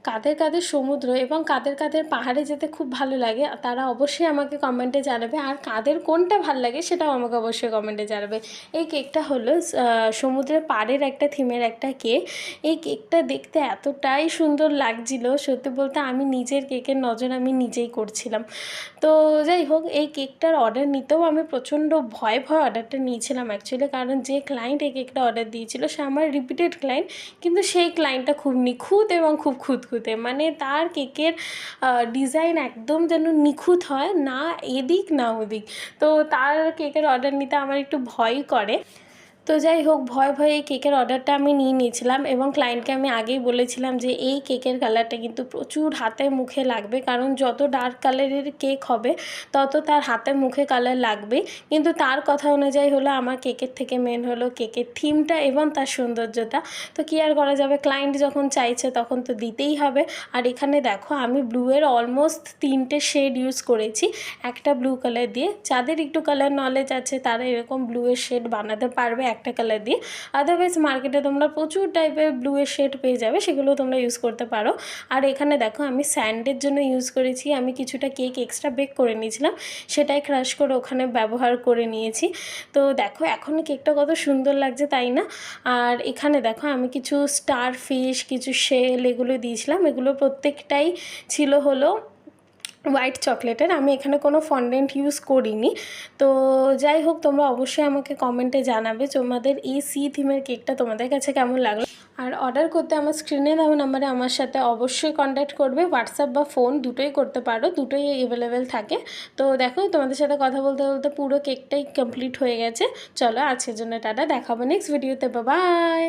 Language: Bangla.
কাদের কাদের সমুদ্র এবং কাদের কাদের পাহাড়ে যেতে খুব ভালো লাগে তারা অবশ্যই আমাকে কমেন্টে জানাবে, আর কাদের কোনটা ভালো লাগে সেটাও আমাকে অবশ্যই কমেন্টে জানাবে। এই কেকটা হলো সমুদ্রের পাড়ের একটা থিমের একটা কেক। এই কেকটা দেখতে এতটাই সুন্দর লাগছিল, সত্যি বলতে আমি নিজের কেকের নজর আমি নিজেই করছিলাম। তো যাই হোক, এই কেকটার অর্ডার নিতেও আমি প্রচণ্ড ভয়ে ভয়ে অর্ডারটা নিয়েছিলাম অ্যাকচুয়ালি, কারণ যে ক্লায়েন্ট এই কেকটা অর্ডার দিয়েছিল সে আমার রিপিটেড ক্লায়েন্ট, কিন্তু সেই ক্লায়েন্টটা খুব নিখুঁত এবং খুব খুঁতখুঁতে, মানে তার কেকের ডিজাইন একদম যেন নিখুঁত হয়, না এদিক না ওদিক। তো তার কেকের অর্ডার নিতে আমার একটু ভয়ই করে। তো যাই হোক, ভয়ে ভয়ে এই কেকের অর্ডারটা আমি নিয়ে নিয়েছিলাম এবং ক্লায়েন্টকে আমি আগেই বলেছিলাম যে এই কেকের কালারটা কিন্তু প্রচুর হাতে মুখে লাগবে, কারণ যত ডার্ক কালারের কেক হবে তত তার হাতে মুখে কালার লাগবে। কিন্তু তার কথা অনুযায়ী হলো আমার কেকের থেকে মেন হলো কেকের থিমটা এবং তার সৌন্দর্যতা। তো কী আর করা যাবে, ক্লায়েন্ট যখন চাইছে তখন তো দিতেই হবে। আর এখানে দেখো আমি ব্লুয়ের অলমোস্ট 3টে শেড ইউজ করেছি একটা ব্লু কালার দিয়ে। যাদের একটু কালার নলেজ আছে তারা এরকম ব্লুয়ের শেড বানাতে পারবে একটা কালার দিয়ে, আদারওয়াইজ মার্কেটে তোমরা প্রচুর টাইপের ব্লুয়ের শেড পেয়ে যাবে, সেগুলো তোমরা ইউজ করতে পারো। আর এখানে দেখো আমি স্যান্ডের জন্য ইউজ করেছি, আমি কিছুটা কেক এক্সট্রা বেক করে নিয়েছিলাম, সেটাই ক্রাশ করে ওখানে ব্যবহার করে নিয়েছি। তো দেখো এখন কেকটা কত সুন্দর লাগছে, তাই না? আর এখানে দেখো আমি কিছু স্টার ফিশ, কিছু শেল এগুলো দিয়েছিলাম, এগুলো প্রত্যেকটাই ছিল হলো হোয়াইট চকলেটের। আমি এখানে কোনো ফন্ডেন্ট ইউজ করিনি। তো যাই হোক, তোমরা অবশ্যই আমাকে কমেন্টে জানাবে তোমাদের এই সি থিমের কেকটা তোমাদের কাছে কেমন লাগলো। আর অর্ডার করতে আমার স্ক্রিনে দেওয়া নাম্বারে আমার সাথে অবশ্যই কন্ট্যাক্ট করবে, হোয়াটসঅ্যাপ বা ফোন দুটোই করতে পারো, দুটোই অ্যাভেলেবেল থাকে। তো দেখো তোমাদের সাথে কথা বলতে বলতে পুরো কেকটাই কমপ্লিট হয়ে গেছে। চলো আজকের জন্য টাটা, দেখাবো নেক্সট ভিডিওতে, বাই।